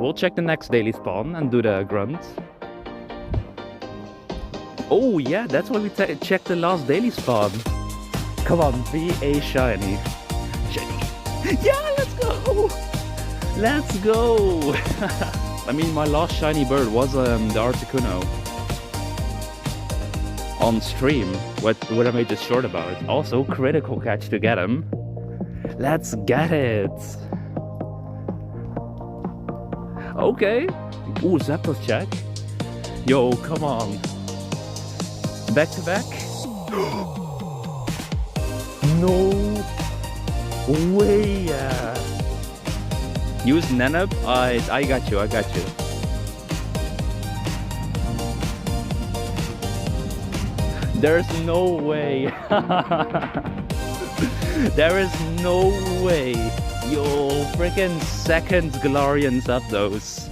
We'll check the next daily spawn and do the grunt. Oh yeah, that's why we checked the last daily spawn. Come on, be a shiny. Shiny. Yeah, let's go! Let's go! I mean, my last shiny bird was the Articuno. On stream, what I made this short about. Also, critical catch to get him. Let's get it! Okay. Ooh, Zapdos check. Yo, come on. Back to back? No way! Use Nanab? I got you, I got you. There's no way. There is no way. Yo, freaking second Galarian Zapdos.